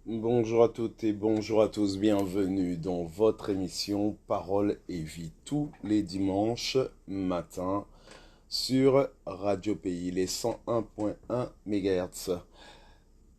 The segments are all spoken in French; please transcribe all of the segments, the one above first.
Bonjour à toutes et bonjour à tous, bienvenue dans votre émission Parole et Vie tous les dimanches matin sur Radio Pays, les 101.1 MHz.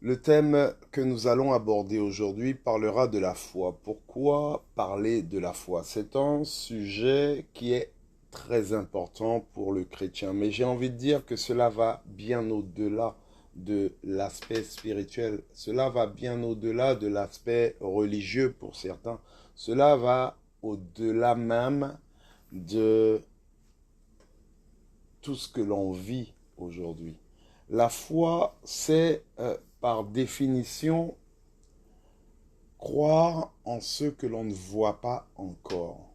Le thème que nous allons aborder aujourd'hui parlera de la foi. Pourquoi parler de la foi? C'est un sujet qui est très important pour le chrétien, mais j'ai envie de dire que cela va bien au-delà de l'aspect spirituel. Cela va bien au-delà de l'aspect religieux pour certains. Cela va au-delà même de tout ce que l'on vit aujourd'hui. La foi, c'est par définition croire en ce que l'on ne voit pas encore.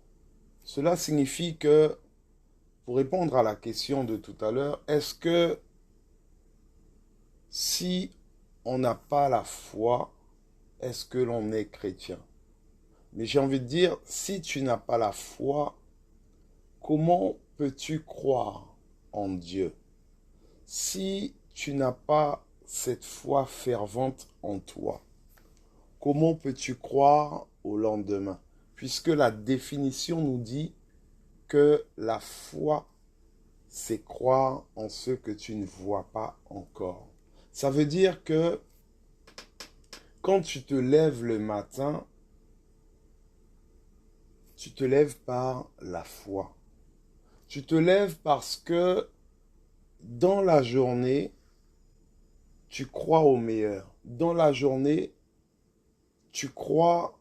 Cela signifie que, pour répondre à la question de tout à l'heure, est-ce que si on n'a pas la foi, est-ce que l'on est chrétien? Mais j'ai envie de dire, si tu n'as pas la foi, comment peux-tu croire en Dieu? Si tu n'as pas cette foi fervente en toi, comment peux-tu croire au lendemain? Puisque la définition nous dit que la foi, c'est croire en ce que tu ne vois pas encore. Ça veut dire que quand tu te lèves le matin, tu te lèves par la foi. Tu te lèves parce que dans la journée, tu crois au meilleur. Dans la journée, tu crois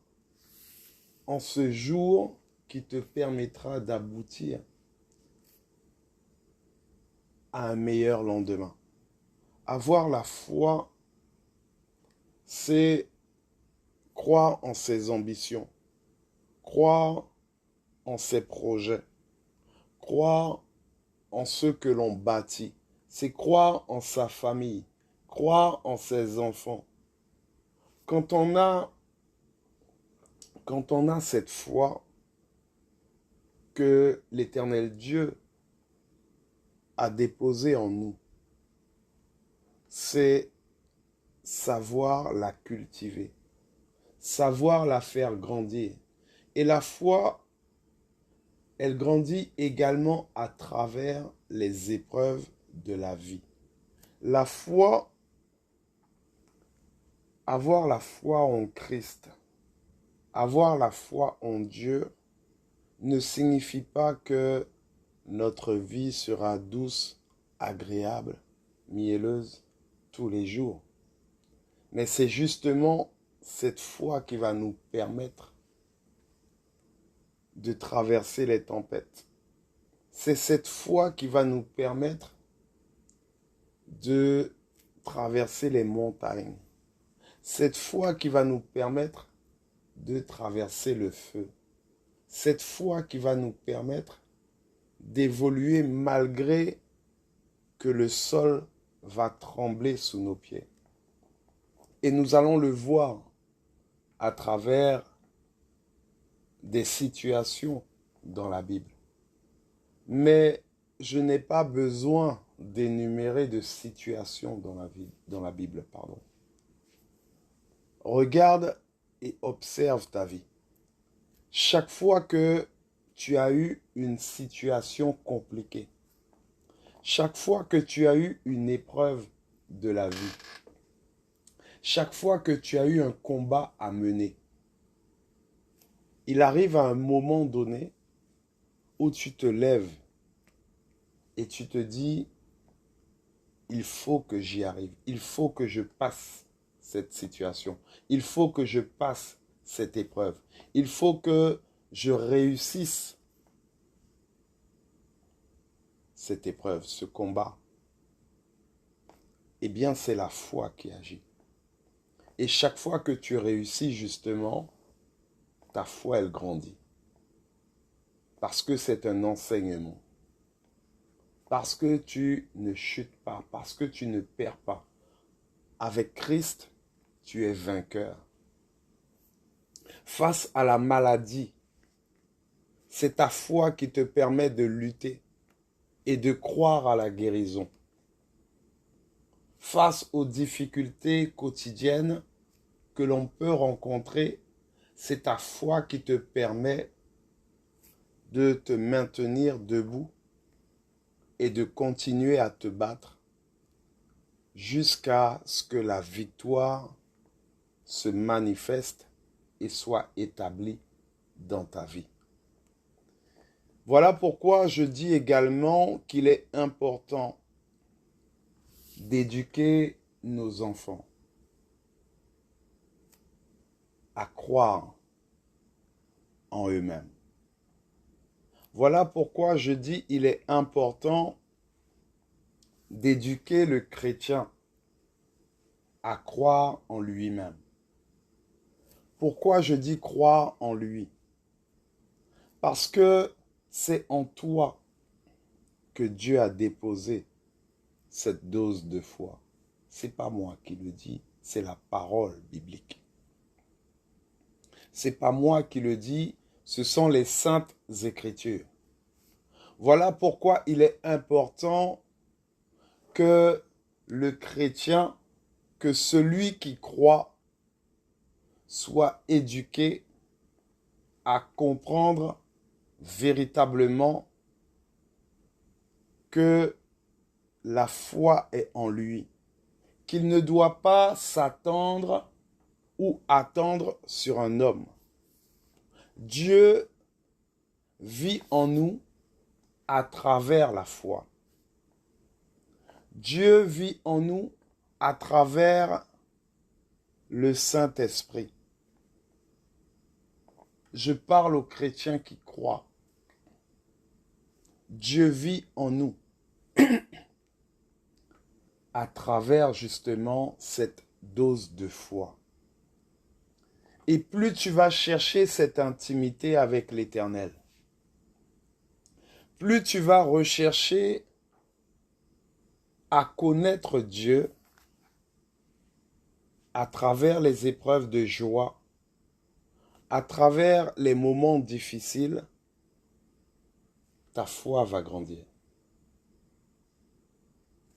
en ce jour qui te permettra d'aboutir à un meilleur lendemain. Avoir la foi, c'est croire en ses ambitions, croire en ses projets, croire en ce que l'on bâtit. C'est croire en sa famille, croire en ses enfants. Quand on a, quand on a cette foi que l'Éternel Dieu a déposée en nous, c'est savoir la cultiver, savoir la faire grandir. Et la foi, elle grandit également à travers les épreuves de la vie. La foi, avoir la foi en Christ, avoir la foi en Dieu, ne signifie pas que notre vie sera douce, agréable, mielleuse tous les jours. Mais c'est justement cette foi qui va nous permettre de traverser les tempêtes. C'est cette foi qui va nous permettre de traverser les montagnes. Cette foi qui va nous permettre de traverser le feu. Cette foi qui va nous permettre d'évoluer malgré que le sol va trembler sous nos pieds. Et nous allons le voir à travers des situations dans la Bible. Mais je n'ai pas besoin d'énumérer de situations dans la Bible. Regarde et observe ta vie. Chaque fois que tu as eu une situation compliquée, chaque fois que tu as eu une épreuve de la vie, chaque fois que tu as eu un combat à mener, il arrive à un moment donné où tu te lèves et tu te dis, il faut que j'y arrive, il faut que je passe cette situation, il faut que je passe cette épreuve, il faut que je réussisse cette épreuve, ce combat. Eh bien, c'est la foi qui agit. Et chaque fois que tu réussis, justement, ta foi, elle grandit. Parce que c'est un enseignement. Parce que tu ne chutes pas, parce que tu ne perds pas. Avec Christ, tu es vainqueur. Face à la maladie, c'est ta foi qui te permet de lutter et de croire à la guérison. Face aux difficultés quotidiennes, que l'on peut rencontrer, c'est ta foi qui te permet de te maintenir debout et de continuer à te battre jusqu'à ce que la victoire se manifeste et soit établie dans ta vie. Voilà pourquoi je dis également qu'il est important d'éduquer nos enfants à croire en eux-mêmes. Voilà pourquoi je dis qu'il est important d'éduquer le chrétien à croire en lui-même. Pourquoi je dis croire en lui? Parce que c'est en toi que Dieu a déposé cette dose de foi. Ce n'est pas moi qui le dis, c'est la parole biblique. Ce n'est pas moi qui le dis, ce sont les saintes écritures. Voilà pourquoi il est important que le chrétien, que celui qui croit, soit éduqué à comprendre véritablement que la foi est en lui, qu'il ne doit pas s'attendre ou attendre sur un homme. Dieu vit en nous à travers la foi. Dieu vit en nous à travers le Saint-Esprit. Je parle aux chrétiens qui croient. Dieu vit en nous à travers justement cette dose de foi. Et plus tu vas chercher cette intimité avec l'Éternel, plus tu vas rechercher à connaître Dieu à travers les épreuves de joie, à travers les moments difficiles, ta foi va grandir.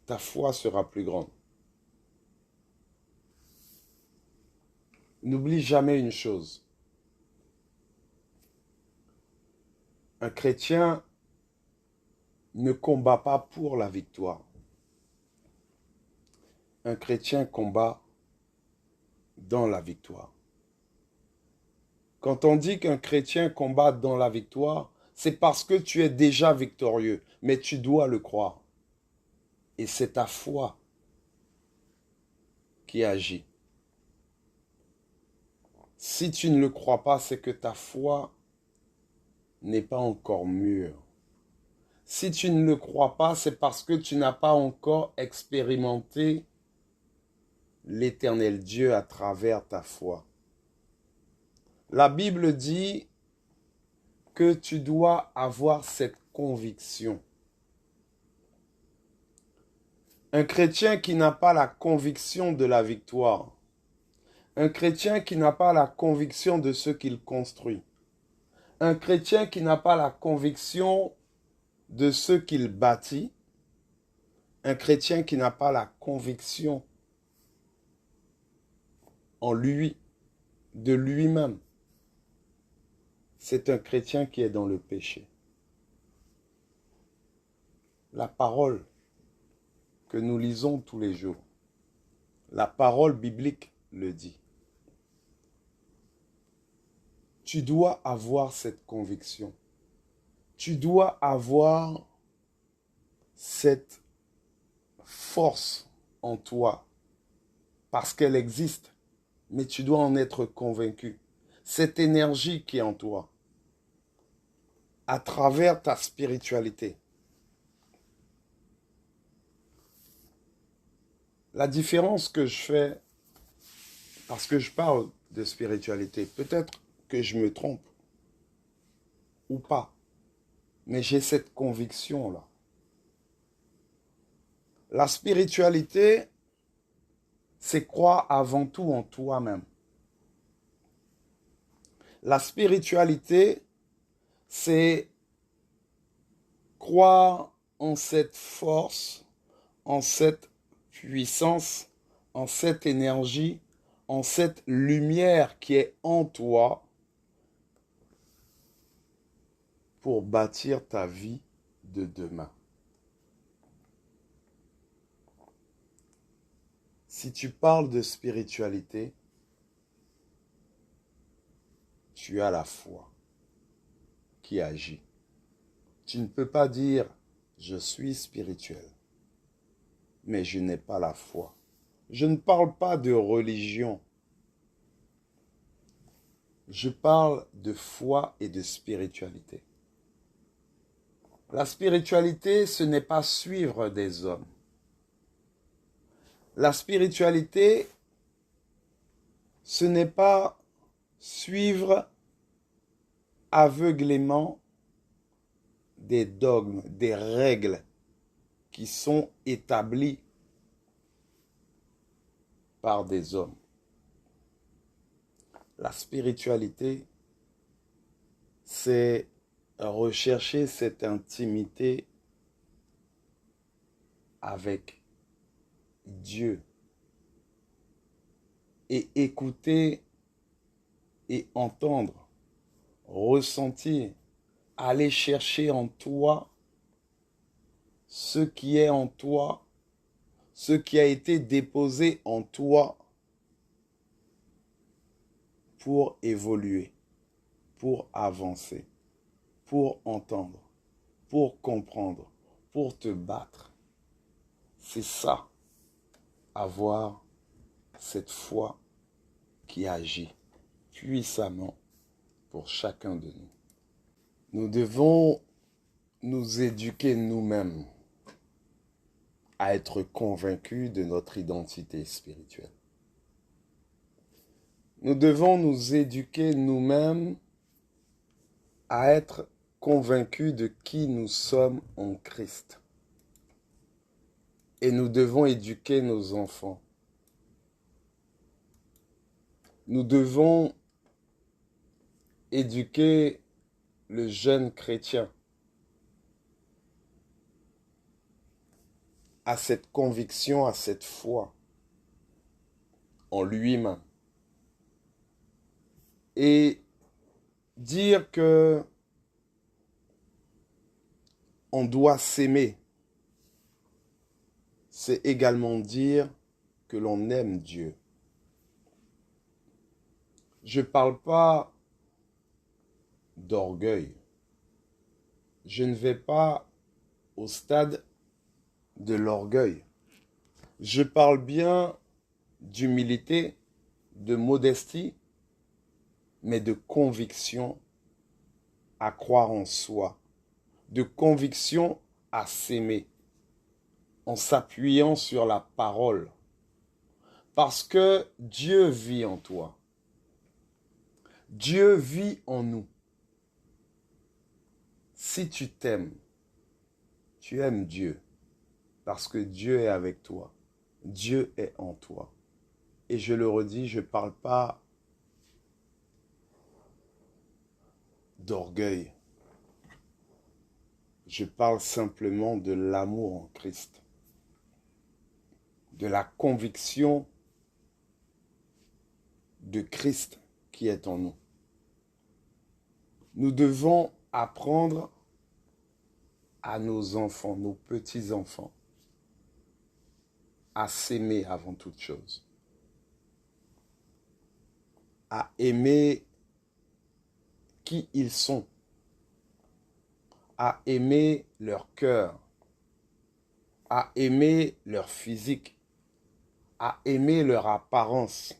Ta foi sera plus grande. N'oublie jamais une chose. Un chrétien ne combat pas pour la victoire. Un chrétien combat dans la victoire. Quand on dit qu'un chrétien combat dans la victoire, c'est parce que tu es déjà victorieux, mais tu dois le croire. Et c'est ta foi qui agit. Si tu ne le crois pas, c'est que ta foi n'est pas encore mûre. Si tu ne le crois pas, c'est parce que tu n'as pas encore expérimenté l'Éternel Dieu à travers ta foi. La Bible dit que tu dois avoir cette conviction. Un chrétien qui n'a pas la conviction de la victoire, un chrétien qui n'a pas la conviction de ce qu'il construit, un chrétien qui n'a pas la conviction de ce qu'il bâtit, un chrétien qui n'a pas la conviction en lui, de lui-même, c'est un chrétien qui est dans le péché. La parole que nous lisons tous les jours, la parole biblique le dit. Tu dois avoir cette conviction. Tu dois avoir cette force en toi parce qu'elle existe, mais tu dois en être convaincu. Cette énergie qui est en toi, à travers ta spiritualité. La différence que je fais, parce que je parle de spiritualité, peut-être que je me trompe ou pas, mais j'ai cette conviction-là. La spiritualité, c'est croire avant tout en toi-même. La spiritualité, c'est croire en cette force, en cette puissance, en cette énergie, en cette lumière qui est en toi pour bâtir ta vie de demain. Si tu parles de spiritualité, tu as la foi qui agit. Tu ne peux pas dire « je suis spirituel », mais je n'ai pas la foi. Je ne parle pas de religion. Je parle de foi et de spiritualité. La spiritualité, ce n'est pas suivre des hommes. La spiritualité, ce n'est pas suivre aveuglément des dogmes, des règles qui sont établies par des hommes. La spiritualité, c'est rechercher cette intimité avec Dieu et écouter et entendre, ressentir, aller chercher en toi ce qui est en toi, ce qui a été déposé en toi pour évoluer, pour avancer, pour entendre, pour comprendre, pour te battre. C'est ça, avoir cette foi qui agit puissamment pour chacun de nous. Nous devons nous éduquer nous-mêmes à être convaincus de notre identité spirituelle. Nous devons nous éduquer nous-mêmes à être convaincus de qui nous sommes en Christ. Et nous devons éduquer nos enfants. Nous devons éduquer le jeune chrétien à cette conviction, à cette foi en lui-même. Et dire que on doit s'aimer, c'est également dire que l'on aime Dieu. Je ne parle pas d'orgueil. Je ne vais pas au stade de l'orgueil. Je parle bien d'humilité, de modestie, mais de conviction à croire en soi, de conviction à s'aimer, en s'appuyant sur la parole. Parce que Dieu vit en toi. Dieu vit en nous. Si tu t'aimes, tu aimes Dieu. Parce que Dieu est avec toi. Dieu est en toi. Et je le redis, je ne parle pas d'orgueil. Je parle simplement de l'amour en Christ. De la conviction de Christ qui est en nous. Nous devons apprendre à nos enfants, nos petits-enfants, à s'aimer avant toute chose. À aimer qui ils sont. À aimer leur cœur. À aimer leur physique. À aimer leur apparence.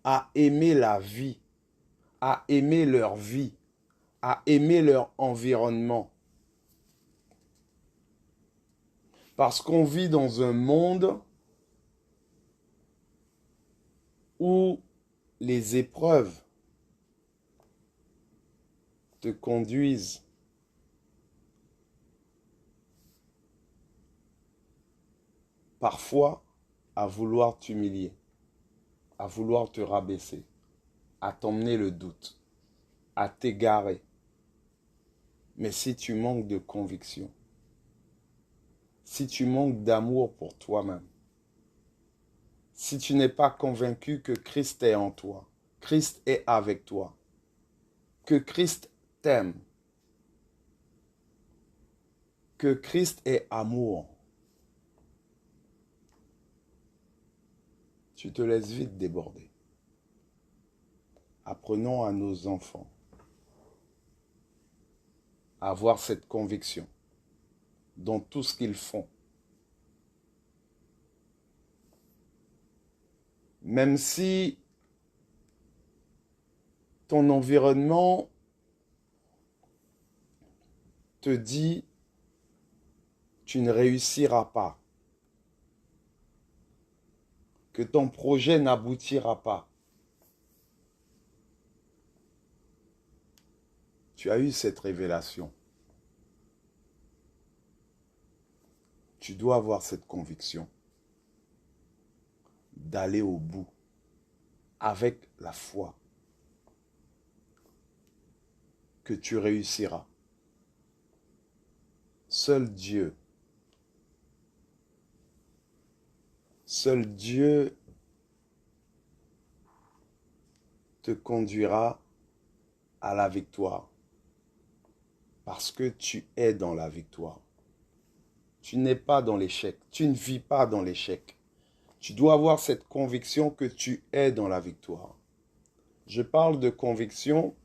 À aimer la vie. À aimer leur vie. À aimer leur environnement. Parce qu'on vit dans un monde où les épreuves te conduisent parfois à vouloir t'humilier, à vouloir te rabaisser, à t'emmener le doute, à t'égarer. Mais si tu manques de conviction, si tu manques d'amour pour toi-même, si tu n'es pas convaincu que Christ est en toi, Christ est avec toi, que Christ t'aime, que Christ est amour, tu te laisses vite déborder. Apprenons à nos enfants à avoir cette conviction dans tout ce qu'ils font. Même si ton environnement te dit tu ne réussiras pas, que ton projet n'aboutira pas. Tu as eu cette révélation. Tu dois avoir cette conviction d'aller au bout avec la foi que tu réussiras. Seul Dieu te conduira à la victoire parce que tu es dans la victoire. Tu n'es pas dans l'échec, tu ne vis pas dans l'échec. Tu dois avoir cette conviction que tu es dans la victoire. Je parle de conviction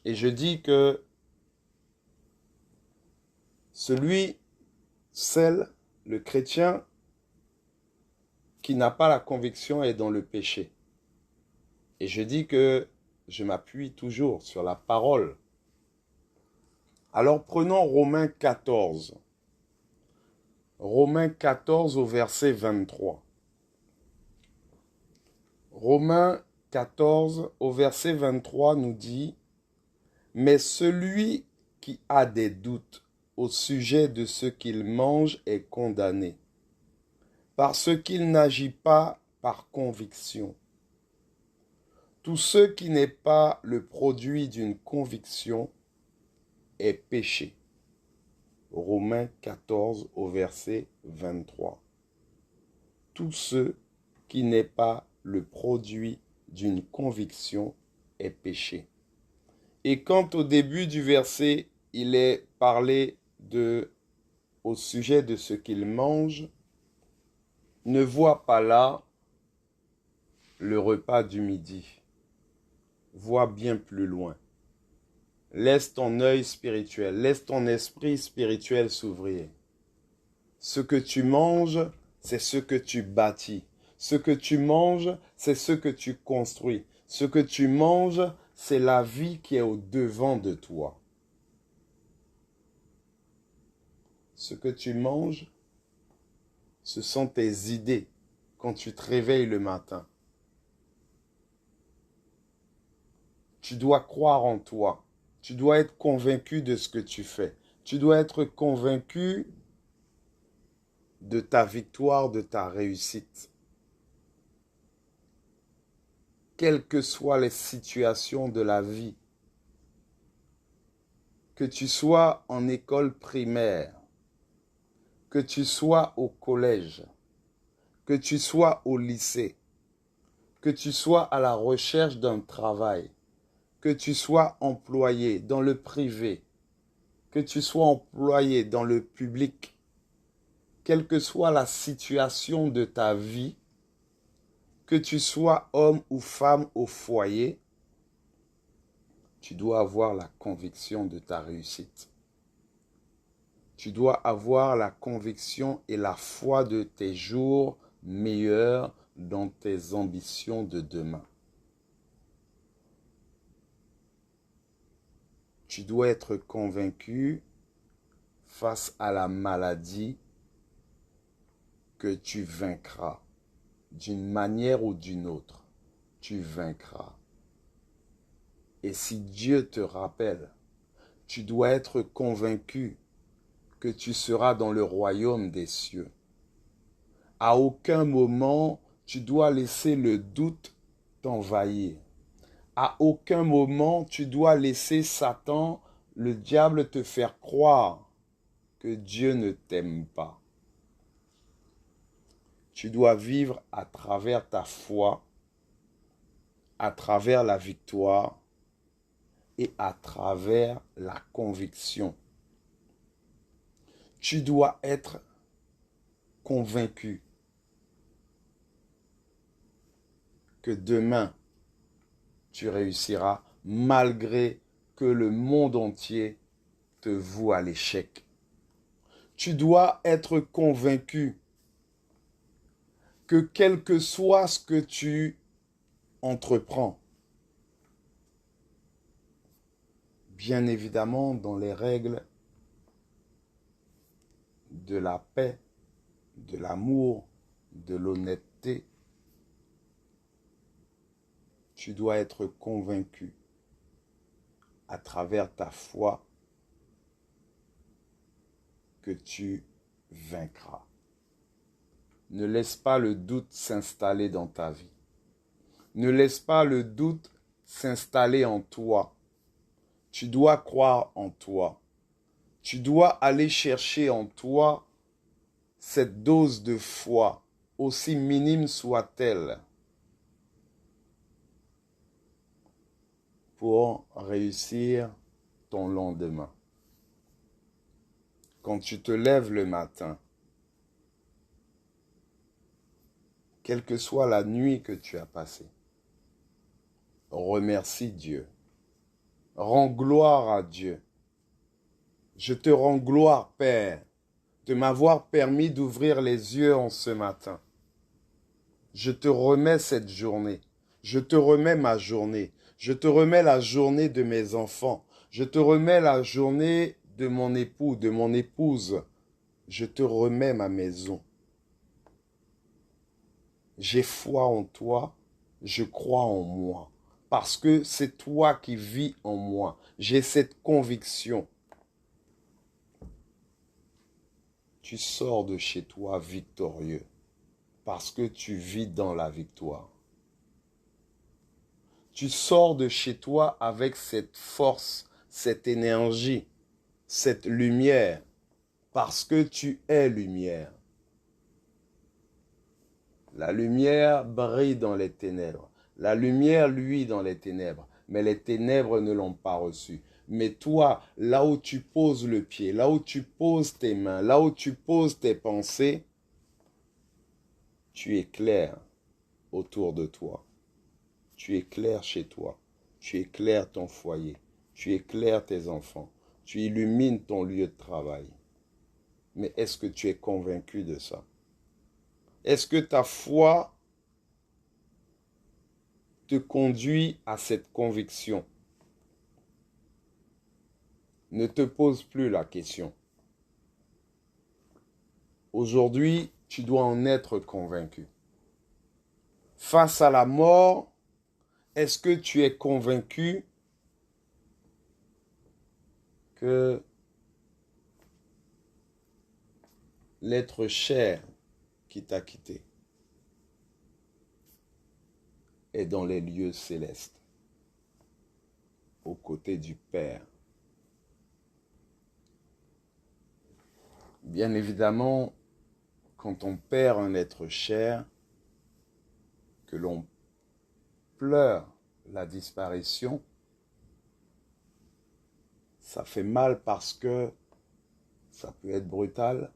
et je dis que le chrétien qui n'a pas la conviction est dans le péché. Et je dis que je m'appuie toujours sur la parole. Alors prenons Romains 14. Romains 14 au verset 23. Romains 14 au verset 23 nous dit « Mais celui qui a des doutes au sujet de ce qu'il mange est condamné, parce qu'il n'agit pas par conviction. Tout ce qui n'est pas le produit d'une conviction est péché. » Romains 14 au verset 23. Tout ce qui n'est pas le produit d'une conviction est péché. Et quand au début du verset, il est parlé au sujet de ce qu'il mange, ne vois pas là le repas du midi. Vois bien plus loin. Laisse ton œil spirituel, laisse ton esprit spirituel s'ouvrir. Ce que tu manges, c'est ce que tu bâtis. Ce que tu manges, c'est ce que tu construis. Ce que tu manges, c'est la vie qui est au-devant de toi. Ce que tu manges, ce sont tes idées quand tu te réveilles le matin. Tu dois croire en toi. Tu dois être convaincu de ce que tu fais. Tu dois être convaincu de ta victoire, de ta réussite. Quelles que soient les situations de la vie, que tu sois en école primaire, que tu sois au collège, que tu sois au lycée, que tu sois à la recherche d'un travail, que tu sois employé dans le privé, que tu sois employé dans le public, quelle que soit la situation de ta vie, que tu sois homme ou femme au foyer, tu dois avoir la conviction de ta réussite. Tu dois avoir la conviction et la foi de tes jours meilleurs dans tes ambitions de demain. Tu dois être convaincu face à la maladie que tu vaincras. D'une manière ou d'une autre, tu vaincras. Et si Dieu te rappelle, tu dois être convaincu que tu seras dans le royaume des cieux. À aucun moment, tu dois laisser le doute t'envahir. À aucun moment, tu dois laisser Satan, le diable, te faire croire que Dieu ne t'aime pas. Tu dois vivre à travers ta foi, à travers la victoire et à travers la conviction. Tu dois être convaincu que demain, tu réussiras malgré que le monde entier te voue à l'échec. Tu dois être convaincu que quel que soit ce que tu entreprends, bien évidemment dans les règles de la paix, de l'amour, de l'honnêteté, tu dois être convaincu à travers ta foi que tu vaincras. Ne laisse pas le doute s'installer dans ta vie. Ne laisse pas le doute s'installer en toi. Tu dois croire en toi. Tu dois aller chercher en toi cette dose de foi, aussi minime soit-elle, pour réussir ton lendemain. Quand tu te lèves le matin, quelle que soit la nuit que tu as passée, remercie Dieu. Rends gloire à Dieu. Je te rends gloire, Père, de m'avoir permis d'ouvrir les yeux en ce matin. Je te remets cette journée. Je te remets ma journée. Je te remets la journée de mes enfants. Je te remets la journée de mon époux, de mon épouse. Je te remets ma maison. J'ai foi en toi, je crois en moi. Parce que c'est toi qui vis en moi. J'ai cette conviction. Tu sors de chez toi victorieux. Parce que tu vis dans la victoire. Tu sors de chez toi avec cette force, cette énergie, cette lumière. Parce que tu es lumière. La lumière brille dans les ténèbres. La lumière luit dans les ténèbres. Mais les ténèbres ne l'ont pas reçue. Mais toi, là où tu poses le pied, là où tu poses tes mains, là où tu poses tes pensées, tu éclaires autour de toi. Tu éclaires chez toi. Tu éclaires ton foyer. Tu éclaires tes enfants. Tu illumines ton lieu de travail. Mais est-ce que tu es convaincu de ça? Est-ce que ta foi te conduit à cette conviction? Ne te pose plus la question. Aujourd'hui, tu dois en être convaincu. Face à la mort, est-ce que tu es convaincu que l'être cher qui t'a quitté est dans les lieux célestes, aux côtés du Père? Bien évidemment, quand on perd un être cher, que l'on pleure la disparition, ça fait mal parce que ça peut être brutal,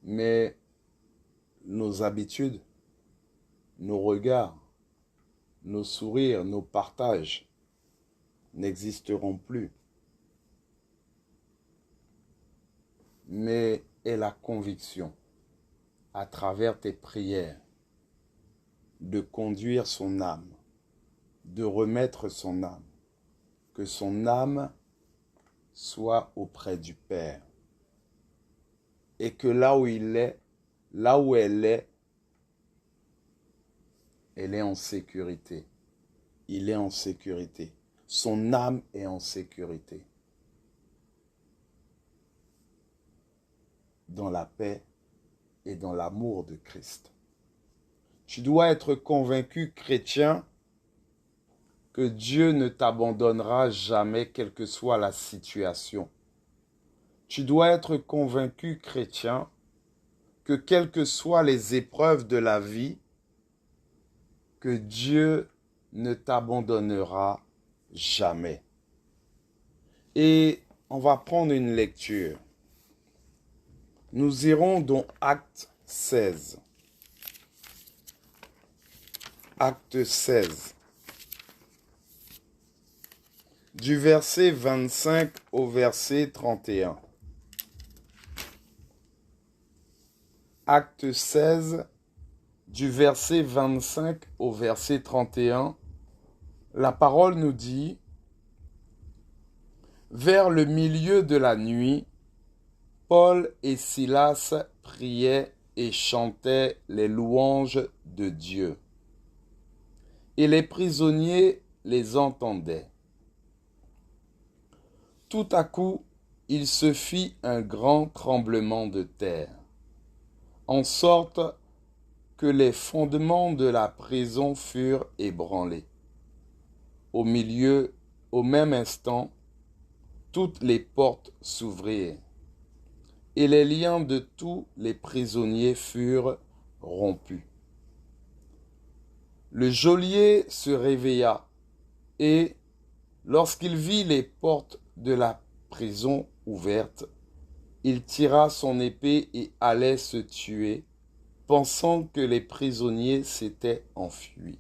mais nos habitudes, nos regards, nos sourires, nos partages n'existeront plus. Mais est la conviction, à travers tes prières, de conduire son âme, de remettre son âme, que son âme soit auprès du Père. Et que là où il est, là où elle est en sécurité. Il est en sécurité. Son âme est en sécurité. Dans la paix et dans l'amour de Christ. Tu dois être convaincu, chrétien, que Dieu ne t'abandonnera jamais, quelle que soit la situation. Tu dois être convaincu, chrétien, que quelles que soient les épreuves de la vie, que Dieu ne t'abandonnera jamais. Et on va prendre une lecture. Nous irons dans Acte 16. Acte 16. Du verset 25 au verset 31. Acte 16, du verset 25 au verset 31, la parole nous dit: vers le milieu de la nuit, Paul et Silas priaient et chantaient les louanges de Dieu. Et les prisonniers les entendaient. Tout à coup, il se fit un grand tremblement de terre, en sorte que les fondements de la prison furent ébranlés. Au même instant, toutes les portes s'ouvrirent, et les liens de tous les prisonniers furent rompus. Le geôlier se réveilla, et, lorsqu'il vit les portes de la prison ouvertes, il tira son épée et allait se tuer, pensant que les prisonniers s'étaient enfuis.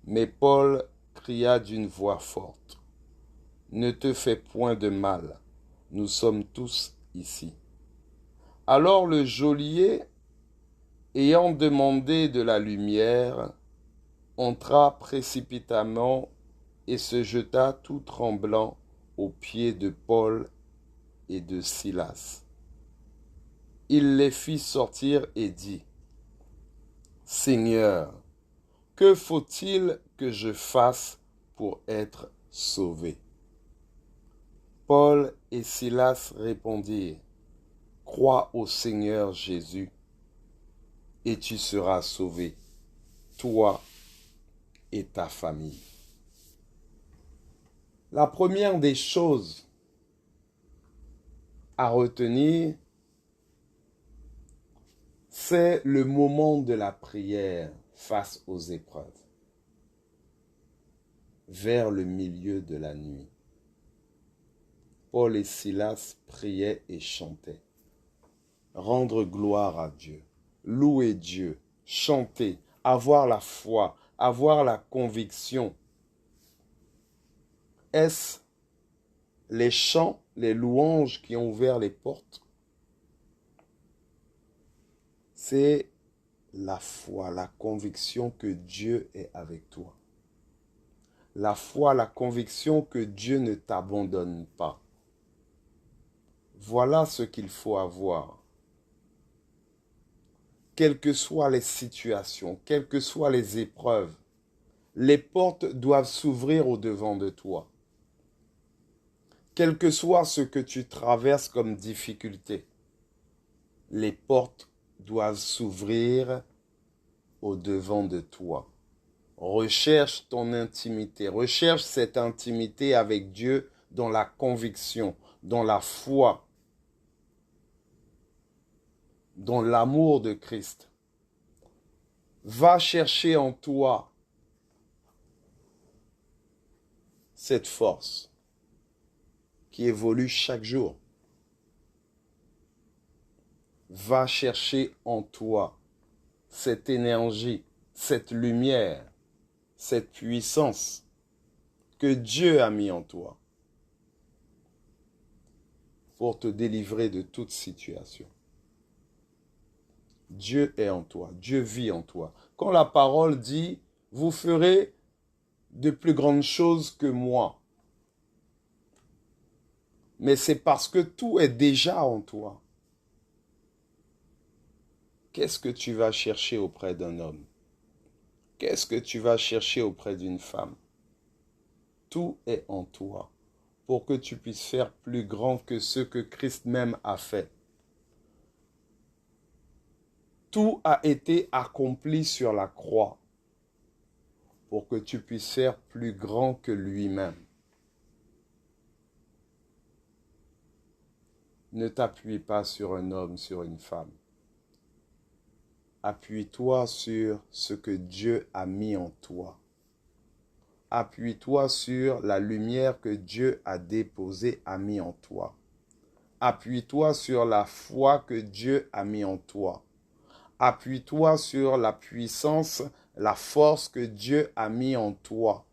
Mais Paul cria d'une voix forte: « Ne te fais point de mal, nous sommes tous ici. » Alors le geôlier, ayant demandé de la lumière, entra précipitamment et se jeta tout tremblant aux pieds de Paul et de Silas. Il les fit sortir et dit: « Seigneur, que faut-il que je fasse pour être sauvé? » Paul et Silas répondirent: « Crois au Seigneur Jésus, et tu seras sauvé, toi et ta famille. » La première des choses à retenir, c'est le moment de la prière face aux épreuves, vers le milieu de la nuit. Paul et Silas priaient et chantaient. Rendre gloire à Dieu, louer Dieu, chanter, avoir la foi, avoir la conviction. Est-ce les chants, les louanges qui ont ouvert les portes? C'est la foi, la conviction que Dieu est avec toi. La foi, la conviction que Dieu ne t'abandonne pas. Voilà ce qu'il faut avoir. Quelles que soient les situations, quelles que soient les épreuves, les portes doivent s'ouvrir au-devant de toi. Quel que soit ce que tu traverses comme difficulté, les portes doivent s'ouvrir au-devant de toi. Recherche ton intimité, recherche cette intimité avec Dieu dans la conviction, dans la foi, dans l'amour de Christ. Va chercher en toi cette force qui évolue chaque jour. Va chercher en toi cette énergie, cette lumière, cette puissance que Dieu a mis en toi pour te délivrer de toute situation. Dieu est en toi, Dieu vit en toi. Quand la parole dit, vous ferez de plus grandes choses que moi, mais c'est parce que tout est déjà en toi. Qu'est-ce que tu vas chercher auprès d'un homme? Qu'est-ce que tu vas chercher auprès d'une femme? Tout est en toi pour que tu puisses faire plus grand que ce que Christ même a fait. Tout a été accompli sur la croix pour que tu puisses faire plus grand que lui-même. Ne t'appuie pas sur un homme, sur une femme. Appuie-toi sur ce que Dieu a mis en toi. Appuie-toi sur la lumière que Dieu a déposée, a mis en toi. Appuie-toi sur la foi que Dieu a mis en toi. Appuie-toi sur la puissance, la force que Dieu a mis en toi.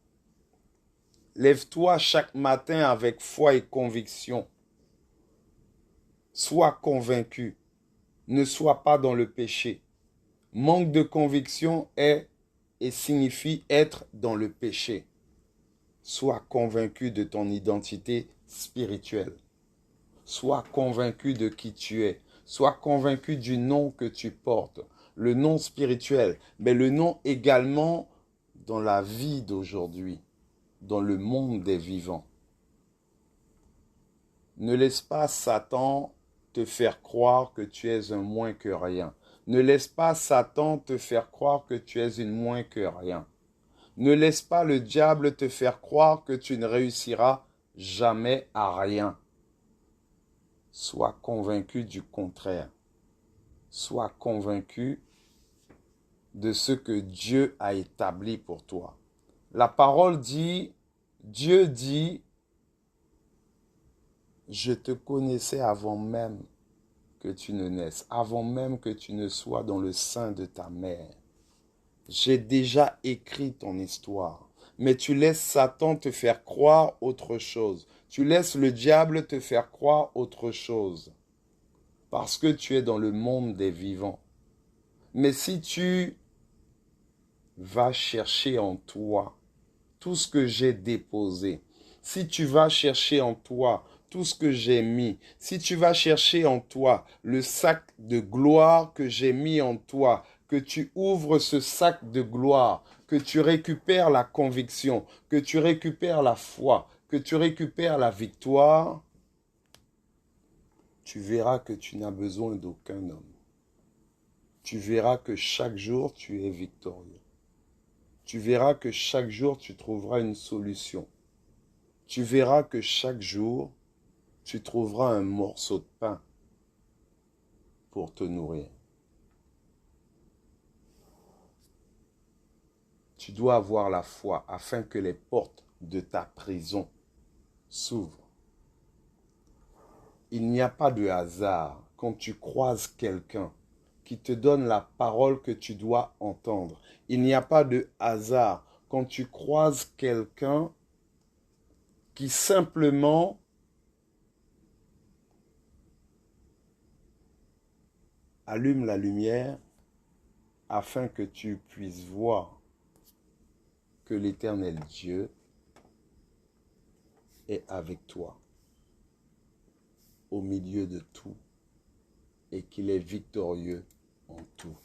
Lève-toi chaque matin avec foi et conviction. Sois convaincu. Ne sois pas dans le péché. Manque de conviction est et signifie être dans le péché. Sois convaincu de ton identité spirituelle. Sois convaincu de qui tu es. Sois convaincu du nom que tu portes. Le nom spirituel, mais le nom également dans la vie d'aujourd'hui, dans le monde des vivants. Ne laisse pas Satan te faire croire que tu es un moins que rien. Ne laisse pas Satan te faire croire que tu es une moins que rien. Ne laisse pas le diable te faire croire que tu ne réussiras jamais à rien. Sois convaincu du contraire. Sois convaincu de ce que Dieu a établi pour toi. La parole dit, Dieu dit, je te connaissais avant même que tu ne naisses, avant même que tu ne sois dans le sein de ta mère. J'ai déjà écrit ton histoire, mais tu laisses Satan te faire croire autre chose. Tu laisses le diable te faire croire autre chose, parce que tu es dans le monde des vivants. Mais si tu vas chercher en toi tout ce que j'ai déposé, si tu vas chercher en toi tout ce que j'ai mis, si tu vas chercher en toi le sac de gloire que j'ai mis en toi, que tu ouvres ce sac de gloire, que tu récupères la conviction, que tu récupères la foi, que tu récupères la victoire, tu verras que tu n'as besoin d'aucun homme. Tu verras que chaque jour tu es victorieux. Tu verras que chaque jour tu trouveras une solution. Tu verras que chaque jour tu trouveras un morceau de pain pour te nourrir. Tu dois avoir la foi afin que les portes de ta prison s'ouvrent. Il n'y a pas de hasard quand tu croises quelqu'un qui te donne la parole que tu dois entendre. Il n'y a pas de hasard quand tu croises quelqu'un qui simplement allume la lumière afin que tu puisses voir que l'Éternel Dieu est avec toi au milieu de tout et qu'il est victorieux en tout.